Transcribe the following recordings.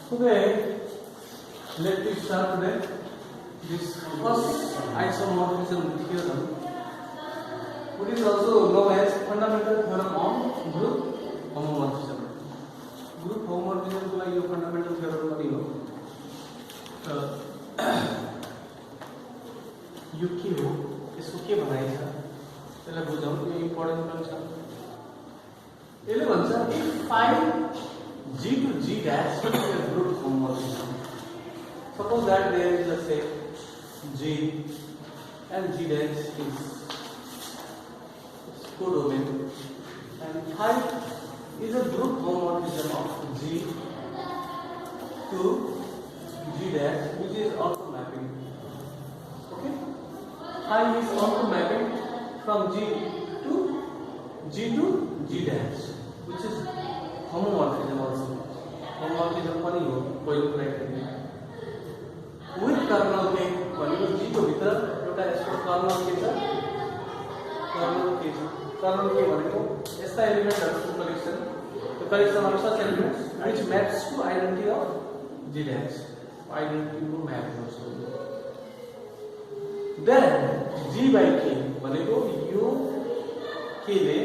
Today, let me start today this first isomorphism theorem, which is also known as fundamental theorem on group homomorphism. Group homomorphism को लागि यो fundamental theorem पनि हो. यो के हो, यसको के भनाइ छ, त्यसलाई बुझौँ. यो इम्पोर्टेन्ट पनि छ. यसले भन्छ if phi G to G dash is a group homomorphism. Suppose that there is, let's say, G and G dash is codomain, and phi is a group homomorphism of G to G dash, which is also mapping. Okay? Phi is also mapping from G to G dash, which is homomorphism also. Homomorphism पनि हो पहिलो criteria. With kernel के भनेको G को भित्र एउटा यसको kernel के छ, kernel के भनेको यस्ता एलिमेन्टहरुको collection. The collection of such elements which maps to identity of G dash. Identity को map गर्छ. Then G by K भनेको यो K ले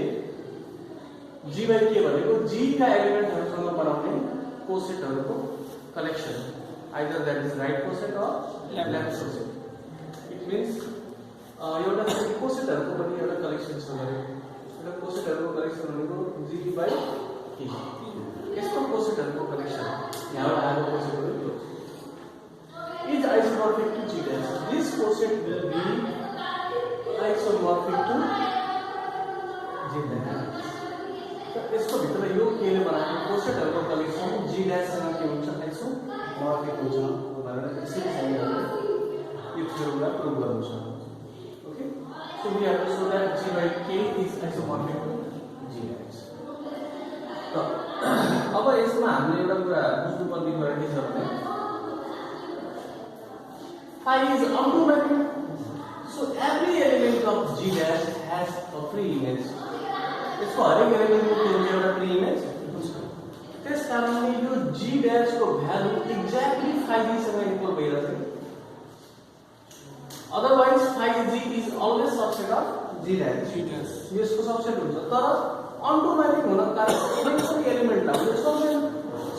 G by K भनेको G का एलिमेन्टहरुसँग बनाउने कोसेटहरुको collection. Either that is right coset or left coset. It means एउटा कोसेटहरुको पनि एउटा कलेक्सन छ गरे. एउटा कोसेटहरुको कलेक्सन भनेको G by K. यस्तो कोसेटहरुको कलेक्सन यहाँबाट आएको कोसेटहरु is isomorphic to G dash. This coset will be isomorphic to G dash. यसको भित्र यो के ले बनाएको कोसेटहरुको कलेक्सन G dash सँग के हुन्छ, आइसोमर्फिक हुन्छ भनेर यसरी चाहिएको यो थ्योरमलाई प्रुभ गर्नु छ. Okay, so we have to show that G by K is isomorphic to G dash. त अब यसमा हामीले एउटा कुरा बुझ्नुपर्ने कुरा के छ भने phi is onto mapping. So every element of G dash has a free image. इसको हरेक एलिमेन्टको के हुन्छ, एउटा प्री इमेज हुन्छ. त्यसकारणले यो G dash को भ्यालु एक्ज्याक्टली phi G सँग इक्वल भइरहेछ. Otherwise phi G is always subset of G dash. यसको सबसेट हुन्छ. तर अन्टु म्यापिङ हुन कारण कुनै एलिमेन्टलाई यो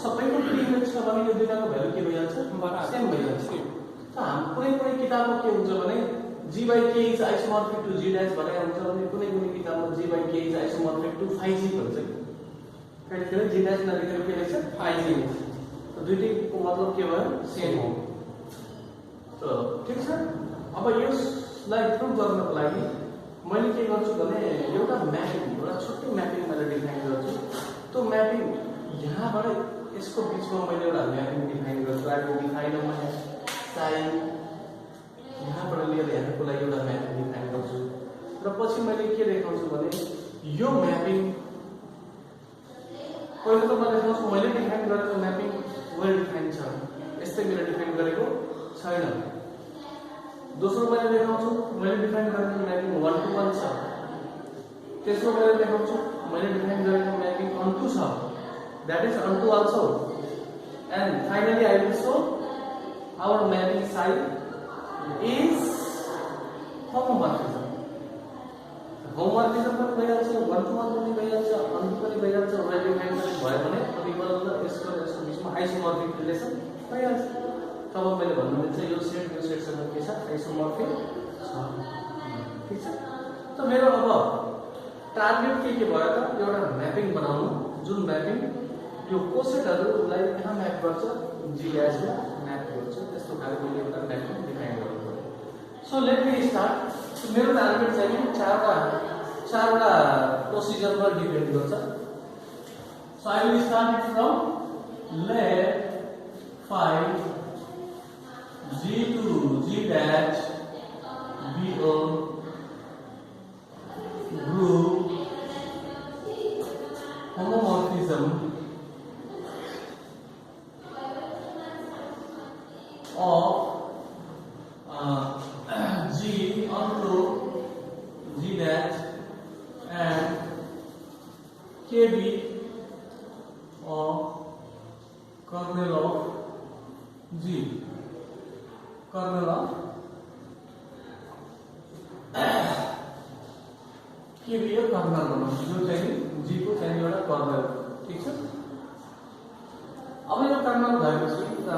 सबैको प्री इमेज छ भने यो दुईटाको भ्यालु के भइहाल्छ, सेम भइहाल्छ. त हाम कुनै किताबमा के हुन्छ भने G by K is isomorphic to G dash भने हुन्छ भने कुनै किताबमा G by K is isomorphic to phi G भन्छ. कहिले G dash नलेखेर के लेख्छ, phi G. त दुईटैको मतलब के भयो, सेम हो. त ठीक छ. अब यसलाई प्रुभ गर्नको लागि मैले के गर्छु भने एउटा म्यापिङ, एउटा छुट्टै म्यापिङ मैले डिफाइन गर्छु. त्यो म्यापिङ यहाँबाट यसको बीचमा मैले एउटा म्यापिङ डिफाइन गर्छु. I will define a sign यहाँबाट लिएर यहाँको लागि एउटा म्यापिङ डिफाइन गर्छु. र पछि मैले के देखाउँछु भने यो म्यापिङ पहिलो त मैले देखाउँछु मैले डिफाइन गरेको म्यापिङ वेल डिफाइन छ, यस्तै मैले डिफाइन गरेको छैन. दोस्रो मैले देखाउँछु मैले डिफाइन गरेको म्यापिङ 1 to 1 छ. तेस्रो मैले देखाउँछु मैले डिफाइन गरेको म्यापिङ onto छ, that is onto also. And finally I will show our mapping psi is homomorphism. Homomorphism पनि भइहाल्छ, 1 to 1 पनि भइहाल्छ, अन्टु पनि भइहाल्छ. वेल डिफाइन पनि भयो भने तपाईको यसको बीचमा आइसोमर्फिक रिलेसन भइहाल्छ. तब मैले भन्नु मिल्छ यो सेटसँग के छ, आइसोमर्फिक छ. ठीक छ. त मेरो अब टार्गेट के भयो त एउटा म्यापिङ बनाउनु जुन म्यापिङ यो कोसेटहरुलाई कहाँ म्याप गर्छ, G dash मा म्याप गर्छ. त्यस्तो खालको मैले एउटा म्यापिङ डिफाइन गर्छु. So let me start. मेरो टार्गेट चाहिँ चारवटा प्रोसिजरमा डिपेन्ड गर्छ. So I will start it from let phi G to G dash be a group homomorphism of G onto G dash and KB of kernel of G kernel of K B यो colonel भनौँ जो चाहिँ जी को चाहिँ एउटा colonel ठीक छ। अब यो कर्नल भएपछि त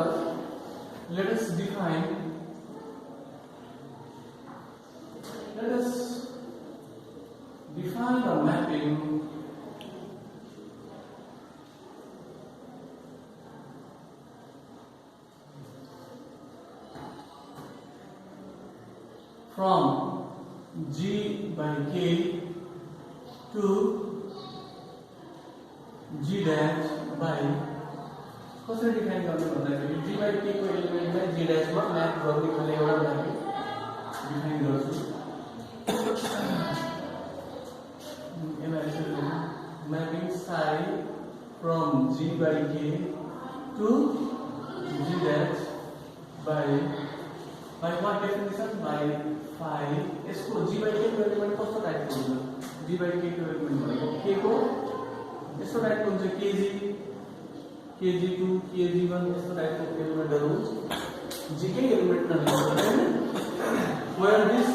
let us define the mapping from G by K to G dash by कसरी डिफाइन गर्ने भन्दाखेरि G by K को एलिमेन्टलाई G dash मा म्याप गर्ने खाले एउटा म्यापिङ डिफाइन गर्छु। Mapping psi from G by K to G dash by what definition? By phi। यसको G by K को एलिमेन्ट कस्तो टाइपको हुन्छ? G by K को एलिमेन्ट भनेको K को यस्तो टाइपको हुन्छ kg2 kg1 यस्तो टाइपको एलिमेन्टहरु हुन्छ। G कै एलिमेन्ट नलिनु where this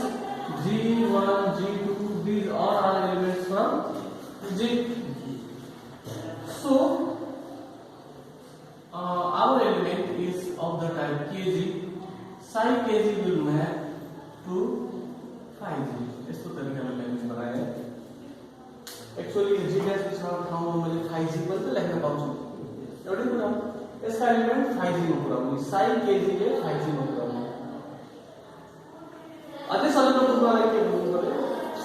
G1 G2 these all are elements from G। So our element is of the type kg, psi kg will map to phi g। यस्तो तरिकाले लेख्नु बनाए। एक्चुअली G dash पिछको ठाउँमा मैले phi g पनि त लेख्न पाउँछु। एउटै कुरा यसका एलिमेन्ट phi g मा पुर्याउने, psi kg ले phi g मा पुर्याउने। अझै सजिलो कुरालाई के भन्नु पर्यो?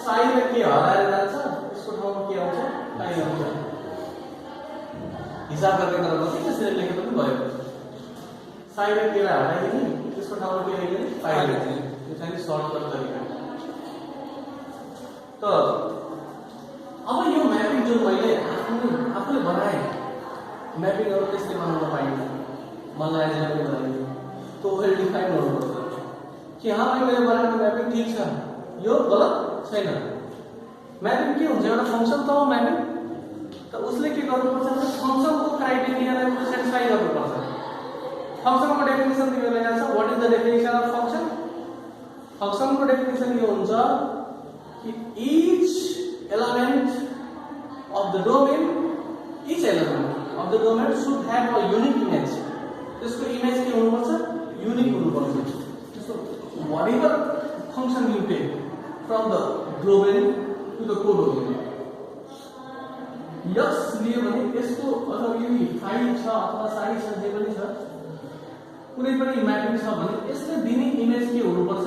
psi ले के हराएर जान्छ, यसको ठाउँमा के आउँछ? phi आउँछ। हिसाब गर्ने क्रममा के त्यसरी लेखे पनि भयो। psi ले के हराइदिने, त्यसको ठाउँमा के आइदिने? phi आइदिने। यो चाहिँ सर्टकट तरिका। त अब यो म्यापिङ जुन मैले आफूले बनाए म्यापिङहरु त्यसले बनाउन पाइन्छ। मलाई आज पनि बनाइयो। तो वेल डिफाइन गर्नुपर्छ कि हाँ भाइ मैले बनाएको म्यापिङ ठीक छ, यो गलत छैन। म्यापिङ के हुन्छ? एउटा फंक्सन त हो म्यापिङ। त उसले के गर्नुपर्छ भने फंक्सनको क्राइटेरियालाई सेटिस्फाई गर्नुपर्छ। फंक्सनको डेफिनेसन दिएर ल्याएको छ। What is the definition of function? फंक्सनको डेफिनेसन यो हुन्छ कि each element of the domain should have a unique image। त्यसको इमेज के हुनुपर्छ? युनिक हुनुपर्छ। So whatever function you take from the domain to the codomain, यस लिए भने यसको अथवा यदि फाइल छ अथवा साइज छ जे पनि छ कुनै पनि म्यापिङ छ भने यसले दिने इमेज के हुनुपर्छ?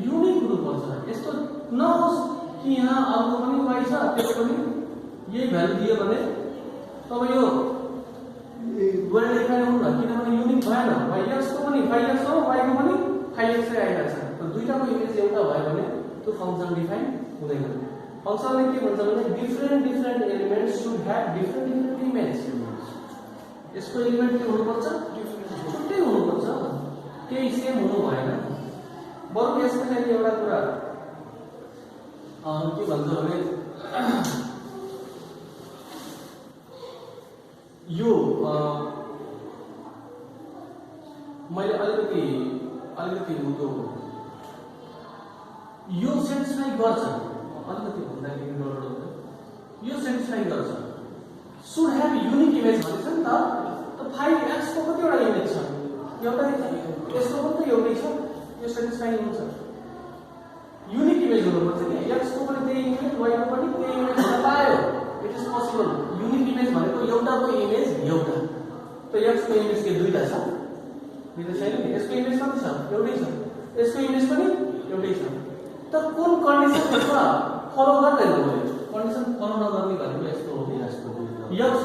युनिक हुनुपर्छ। यस्तो नहोस् कि यहाँ अर्को पनि y छ त्यसको पनि यही भ्यालु दियो भने तब यो वेल डिफाइन हुँदैन, किनभने युनिक भएन। y को पनि phi x हो, y को पनि phi x आइरहेको छ। त दुईटाको इमेज एउटा भयो भने त्यो फंक्सन डिफाइन हुँदैन। फंक्सनले के भन्छ भने different elements should have different image. यसको एलिमेन्ट के हुनुपर्छ? छुट्टै हुनुपर्छ, केही सेम हुनु भएन। बरु यसको चाहिँ एउटा कुरा के भन्छ भने यो मैले अलिकति त्यो यो सेटिस्फाई गर्छ। अलिकति भन्दाखेरि गडबड हुन्छ। यो सेटिस्फाई गर्छ। शुड ह्याभ युनिक इमेज भन्छ नि त। phi x को कतिवटा इमेज छ? एउटै छ। यसको पनि त एउटै छ। यो सेटिस्फाई हुन्छ। युनिक इमेज हुनुपर्छ कि x को पनि त्यही इमेज, y को पनि त्यही इमेज हुन पायो। It is possible. Unique image भनेको एउटाको इमेज एउटा। त x को इमेज के दुईटा छ? दुईटा छैन नि। यसको इमेज कति छ? एउटै छ। यसको इमेज पनि एउटै छ। त कुन कन्डिसनमा फलो गर्दैन भने कन्डिसन फलो नगर्ने भनेको यस्तो हो कि x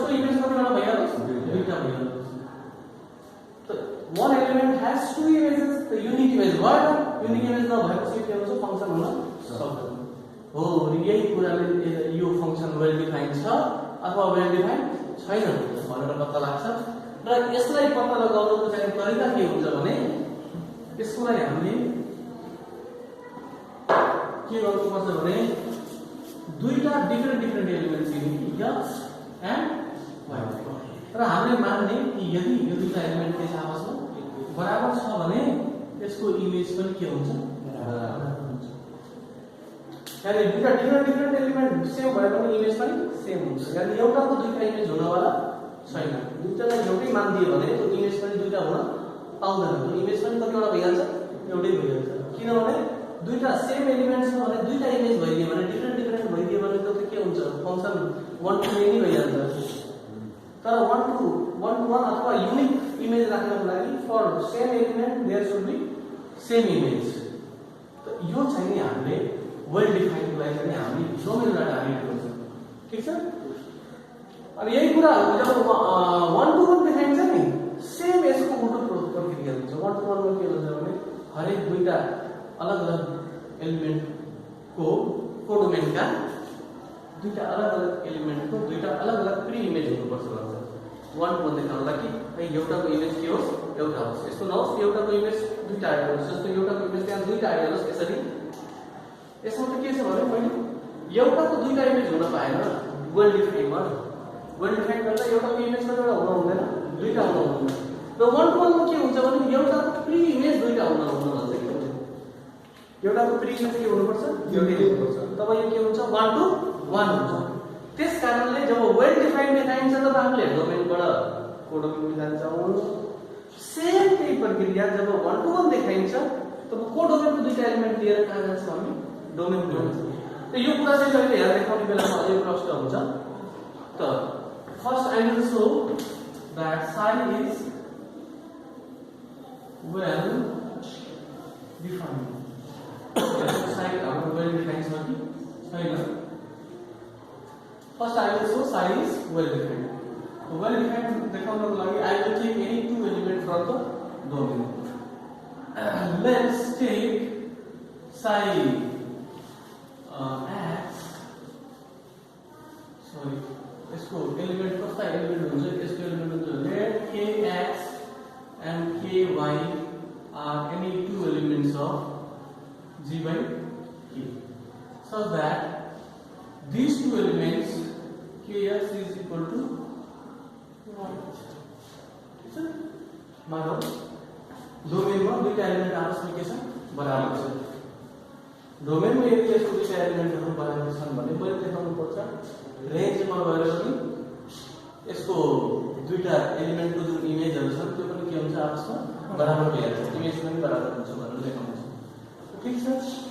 को इमेज कतिवटा भइहाल्छ? दुईटा भइहाल्छ। त one element has two images, the unique image भएन। युनिक इमेज नभएपछि के हुन्छ? फंक्सन हुन सक्दैन। हो यही कुराले यो फंक्सन वेल डिफाइन छ अथवा वेल डिफाइन छैन भनेर पत्ता लाग्छ। र यसलाई पत्ता लगाउनुको चाहिँ तरिका के हुन्छ भने यसलाई हामीले के गर्नुपर्छ भने दुईटा डिफरेन्ट एलिमेन्ट्स दिने कि x एन्ड y। र हामीले मान्ने कि यदि यो दुईटा एलिमेन्ट के छ आपसमा बराबर छ भने यसको इमेज पनि के हुन्छ बराबर हुन्छ यानी दुईटा डिफरेन्ट एलिमेन्ट सेम भए पनि इमेज पनि सेम हुन्छ यानी एउटाको दुईटा इमेज हुनवाला छैन दुईटालाई एउटै मान दियो भने त्यो इमेज पनि दुईटा हुन पाउँदैन त्यो इमेज पनि कतिवटा भइहाल्छ एउटै भइहाल्छ किनभने दुईटा सेम एलिमेन्ट छ भने दुईटा इमेज भइदियो भने डिफरेन्ट भइदियो भने त्यो के हुन्छ फंक्सन 1 to many भइहाल्छ तर 1 to 1 अथवा युनिक इमेज राख्नको लागि for same element there should be same image त यो चाहिँ नि हामीले वेल डिफाइन्ड लाई चाहिँ हामी डोमेनबाट हामी गर्छौं ठीक छ अनि यही कुरा जब 1 to 1 देखाइन्छ नि सेम यसको उल्टो प्रक्रिया हुन्छ 1 to 1 मा के हुन्छ भने हरेक दुईटा अलग-अलग एलिमेन्ट को कोडोमेनका दुईटा अलग-अलग एलिमेन्ट को दुईटा अलग-अलग प्री इमेज हुनुपर्छ भन्छ 1 to 1 देखाउनला कि एउटाको इमेज के होस् एउटा होस् यस्तो नहोस् एउटाको इमेज दुईटा आएको होस् जस्तो एउटाको इमेज त्यहाँ दुईटा आएको होस् यसरी यसमा त के छ भने मैले एउटाको दुईटा इमेज हुन पाएन वेल डिफाइन्डमा वेल डिफाइन्ड गर्दा एउटाको इमेज कतिवटा हुन हुँदैन दुईटा हुन हुँदैन र 1 to 1 मा के हुन्छ भने एउटाको प्री इमेज दुईटा हुन भन्छ के एउटाको प्री इमेज के हुनुपर्छ एउटै हुनुपर्छ तब यो के हुन्छ 1 to 1 हुन्छ त्यसकारणले जब वेल डिफाइन्ड देखाइन्छ तब हामीले डोमेनबाट कोडोमेनमा जान्छौं सेम त्यही प्रक्रिया जब 1 to 1 देखाइन्छ तब कोडोमेनको दुईटा एलिमेन्ट लिएर कहाँ जान्छौं हामी डोमेनमा जान्छौं त यो कुरा चाहिँ जहिले हेर्दै खाउने बेलामा अझै प्रश्न हुन्छ त first I will show that psi is well defined psi हाम्रो well defined छ कि छैन first I will show psi is well defined well defined देखाउनको लागि I will take any two element from the domain let's take psi x sorry इसको element कस्ता element हुन्छ यसको element हुन्छ let kx and ky are any two elements of g by k so that these two elements kx is equal to 1 मानो domain में दुईटा element आपसमा के छ बराबर छ डोमेन में यदि यसको दुईटा एलिमेन्टहरु बराबर छन् भने मैले देखाउनु पर्छ रेंज में गएर पनि यसको दुईटा एलिमेन्टको जुन इमेजहरु छ त्यो पनि के हुन्छ आपसमा बराबर भइहाल्छ इमेज पनि बराबर हुन्छ भनेर देखाउनु छ ठीक छ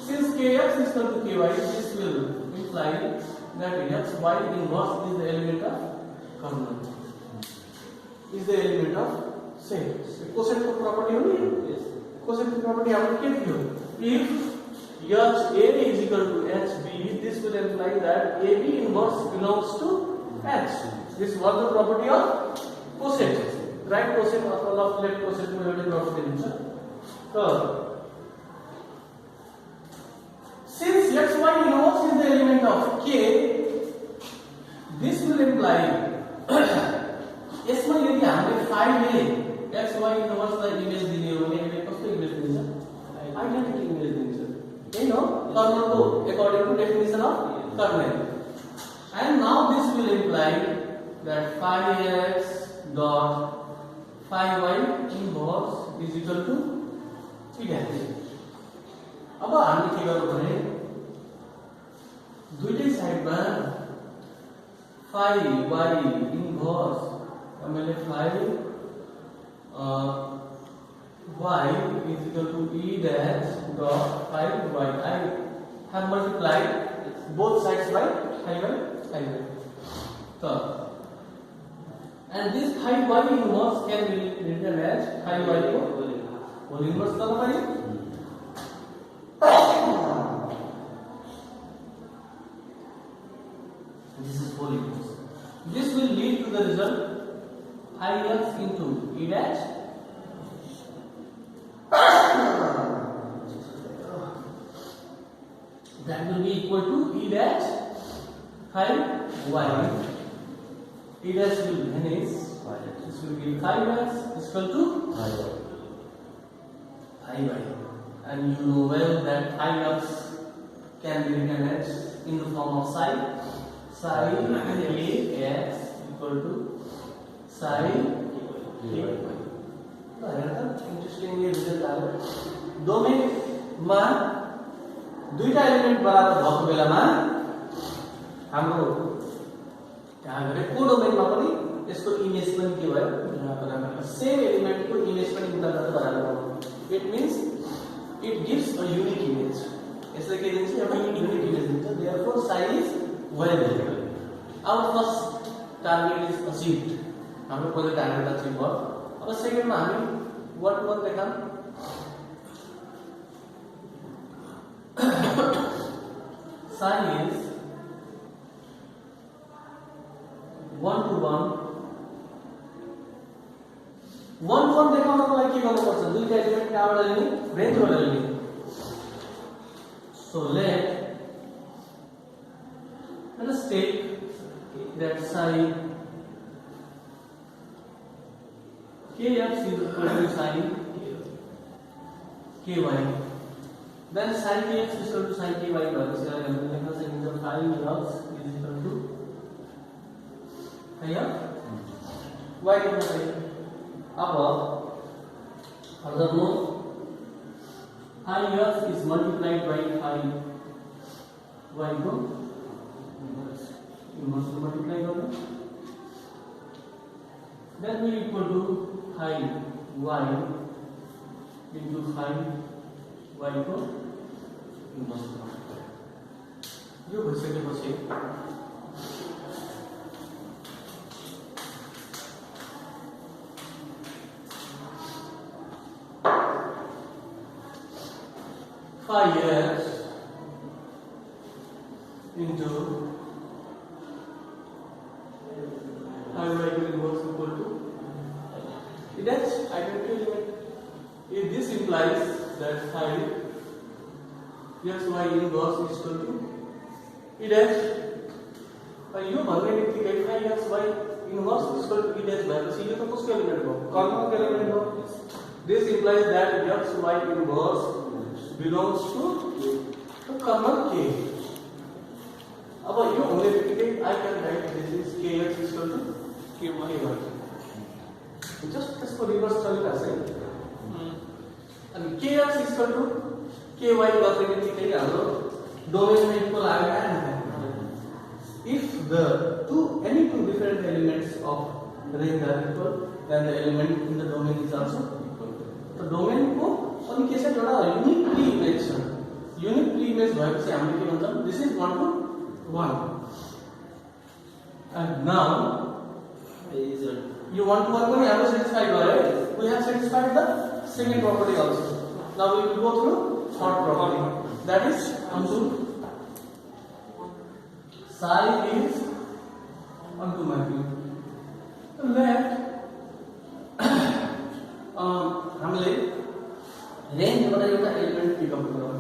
since kx is equal to ky this will imply that xy inverse is the element of kernel is the element of set coset को प्रॉपर्टी हो नि कोसेट की प्रॉपर्टी हाम्रो के थियो if HA is equal to HB, this will imply that AB inverse belongs to H. This was the property of coset. Right coset or left coset में एउटा property हुन्छ. So, since XY inverse is the element of K, this will imply यसमा यदि हामीले phi ले XY inverse लाई image दिने हो भने यसले कस्तो इमेज दिन्छ? आइडेन्टिटी इमेज दिन्छ. You know, kernel को according to definition of kernel. And now this will imply that phi x dot phi y inverse is equal to identity. अब हामी के गर्नु भने दुईटै साइडमा phi y inverse हामीले phi y is equal to e dash dot phi y. I have multiplied both sides by phi y. So, and this phi y inverse can be written as phi y whole inverse करना पड़ेगा. This is whole inverse. This will lead to the result phi x into e dash. That will be equal to e dash phi y. E dash will vanish. This will be phi x is equal to phi y. And you know well that phi x can be written as in the form of psi. Psi a x equal to psi k y. हेर त interestingly result आयो डोमेनमा दुईटा element बराबर भएको बेलामा हाम्रो त्यहाँ गरे कोडोमेनमा पनि यसको इमेज पनि के भयो सेम एलिमेन्टको इमेज पनि इन्टरनल बराबर भयो it means it gives a unique image यसले के दिन्छ एउटा युनिक इमेज दिन्छ therefore sine is very variable our first target is achieved हाम्रो पहिलो टार्गेट अचिभ भयो अब सेकेन्डमा हामी वाट वान देखाम साइन इज 1 to 1 देखाउनको लागि के गर्नुपर्छ दुईटा एलिमेन्ट कहाँबाट लिने रेन्जबाट लिने so let us take that sine kx is equal to sine ky then sine kx is equal to sine ky भएपछि हामीले लेख्न सकिन्छ sin kx is equal to है y लेख्न सकिन्छ अब furthermore phi x is multiplied by phi y को inverse को multiply करना then we equal to phi y into phi y को inverse करना यो भइसकेपछि phi x into phi y inverse equal to it is identity element if this implies that phi x y inverse is equal to it is यो भन्ने बित्तिकै phi x y inverse is equal to it is भएपछि यो त कसको element हो कर्मको element हो this implies that x y inverse belongs to the kernel K. अब यो हुने बित्तिकै I can write this is kx is equal to ky y. Just त्यसको रिभर्स चलिरहेछ है अनि kx is equal to ky गर्ने बित्तिकै हाम्रो डोमेनमा इक्वल आयो if the any two different elements of range are equal then the element in the domain is also equal. तो domain को अनि के छ एउटा युनिक प्री इमेज छ युनिक प्री इमेज भएपछि हामीले के भन्छौं this is 1 to 1 and now is you want to 1 पनि हाम्रो satisfied भयो we have satisfied the second property also now we will go through third property that is onto psi is onto mapping so let हामीले रेन्जबाट एउटा element pick up गरौँ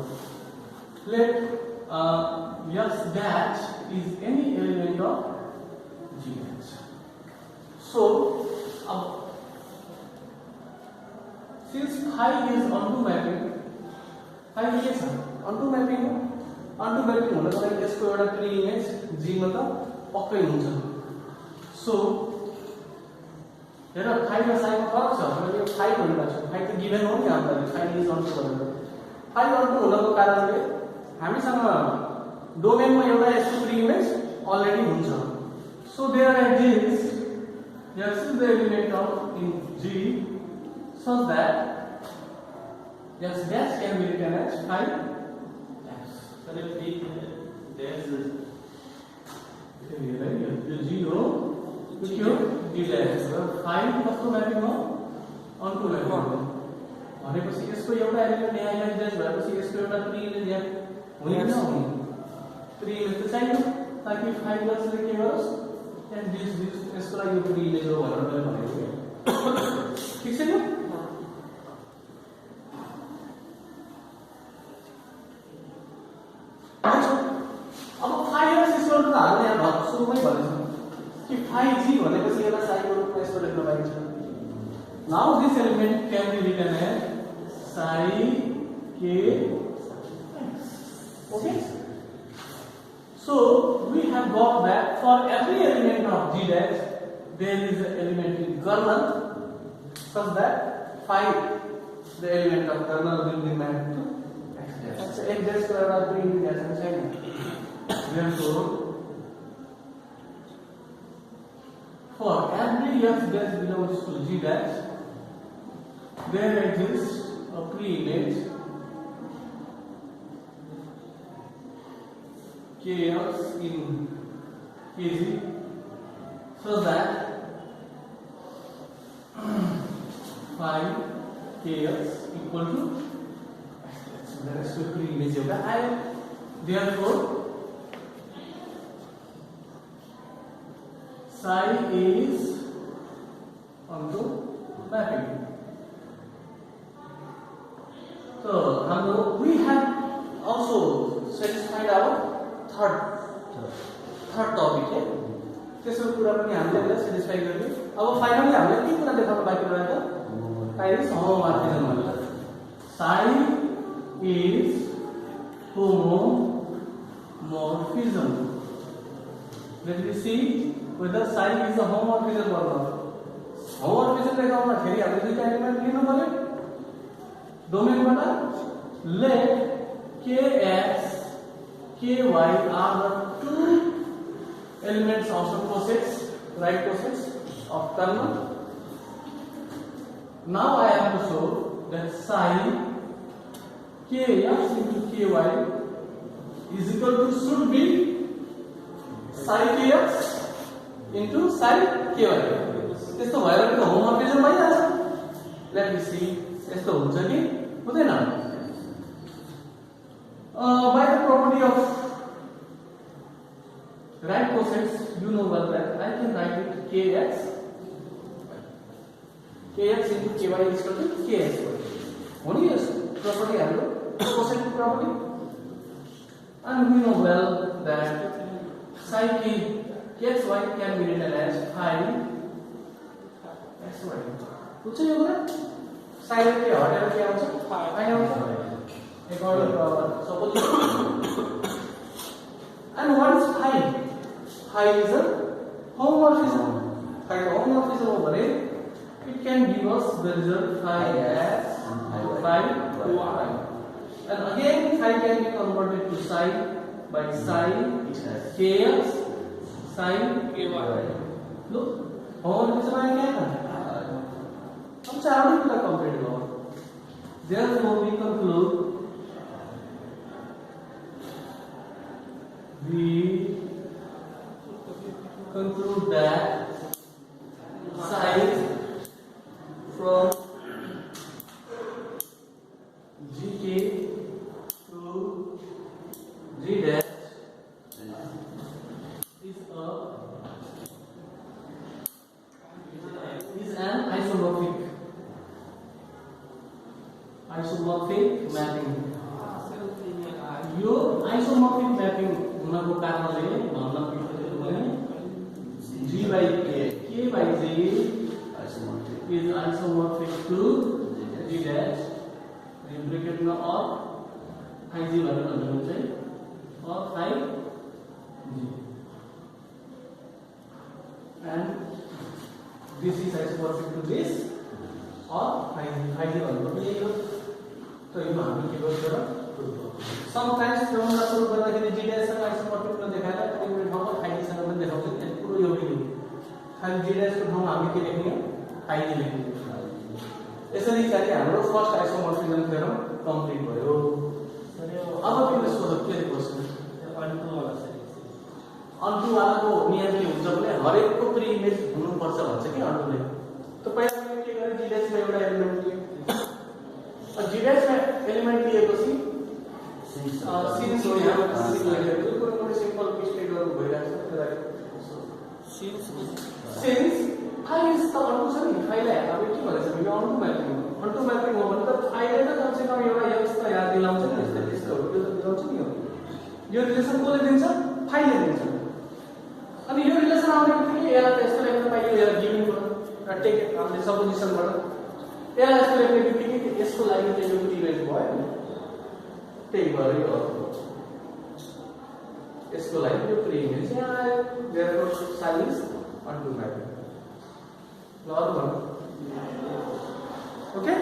let x dash is any element of g dash so since phi is onto mapping phi के छ onto mapping हुनको लागि यसको एउटा pre image g मा त पक्कै हुन्छ so हेर phi र psi मा फरक छ हामीले यो phi भनिरहेको छ phi त गिभन हो नि हामीलाई phi इज onto भनेर phi onto हुनको कारणले हामीसँग डोमेनमा एउटा यसको प्री इमेज अलरेडी हुन्छ so there exists x is the element of in g such that x dash can be written as phi x correctly there is the g हो क्यों d dash phi कस्तो mapping हो onto mapping हो भनेपछि यसको एउटा element यहाँ x dash भएपछि यसको एउटा प्री इमेज यहाँ हुने न प्री इमेज त चाहियो ताकि phi x ले के गरोस् and this यसको लागि प्री इमेज हो भनेर मैले भनेको ठीक छ नि अब phi x इक्वल टु हामीले यहाँ सुरुमै भनेछौँ कि phi g भनेपछि यसलाई psi को रूपमा यसको लेख्न पाइन्छ now this element can be written as psi k x okay so we have got that for every element of g dash there is an element in kernel such that phi, the element of kernel will be mapped to x dash. So x dash को एउटा pre-indication छैन. Therefore, for every f dash belongs to g dash, there exists a pre-image kx in kg, so that phi kx equal to x. That is the pre-image of the I. Therefore, psi is onto mapping. So, we have also satisfied our third topic है. त्यसको कुरा पनि हामीले satisfy गर्यौं. अब finally हामीले के कुरा देखाउन बाँकी रह्यो त? Psi is homomorphism भनेर. Psi is homomorphism. Let me see whether psi is a homomorphism or not. Homomorphism देखाउँदाखेरि हामीले दुईटा एलिमेन्ट लिनु पर्यो. डोमेनबाट let kx ky are the two elements of the cosets, right cosets of kernel. Now I have to show that psi kx into ky is equal to should be psi kx into psi ky. त्यस्तो भएर पनि होमोमर्फिजम भइहाल्छ. Let me see. त्यस्तो हुन्छ कि हुँदैन? By the property of right cosets, you know well that I can write it kx into ky is equal to kx. Only yes, property हाम्रो cosect property, and we know well that psi kxy can be written as phi xy. कुछ यो कुरा psi के हटेर के आउँछ? phi आउँछ. According to our supposition. And what is phi? Phi is a homomorphism. Phi is a homomorphism over it. It can give us the result phi as phi y. And again phi can be converted to psi by psi kx psi ky. Look, homomorphism I can. हम चारों पूरा complete हो. Therefore we conclude that psi from gk to g dash is an isomorphic mapping. यो isomorphic mapping हुनको कारणले भन्न मिल्छ भने g by k by j is isomorphic to g dash. The bracket में और phi g भनेर भन्नुहुन्छ है और phi g, and this is isomorphic to this or phi g भनेको पनि यही हो. तो यो हामी के गर्छ र sometimes formula सुरु गर्दाखेरि g dash सँग isomorphic मा देखाएर कुनै ठाउँमा phi g सँग पनि देखाउँछ. त्यो पुरो एउटै हो. खाली g dash को ठाउँमा हामी के लेख्ने हो? phi g लेख्ने. यसरी चाहिँ हाम्रो फर्स्ट आइसोमर्फिज्म थ्योरम कम्प्लिट भयो. अब के सोध्नु के क्वेशन अन्टु वालाको नियम के हुन्छ भने हरेकको प्री इमेज हुनु पर्छ भन्छ कि अन्टुले. त पहिला मैले के गरे g dash मा एउटा एलिमेन्ट लिएँ. g dash मा एलिमेन्ट लिएपछि since we have a simple mistake since phi is the onto छ नि phi लाई अब के भन्छ भने onto mapping हो भने त phi ले त कम से कम एउटा यस्तो याद दिलाउँछ नि यस्तो त्यस्तो हो त्यो त दिलाउँछ नि. यो रिलेसन कोले दिन्छ? phi ले दिन्छ. अनि यो रिलेसन आउने बित्तिकै यसलाई यस्तो लेख्न पाइयो. यसलाई गिभिङ र टेक हामीले सपोजिसनबाट यसलाई यस्तो लेख्ने बित्तिकै यसको लागि चाहिँ यो इमेज भयो नि. त्यही भएर यो यसको लागि यो प्री इमेज यहाँ आयो. therefore psi is onto mapping. ल अरु भन्नु ओके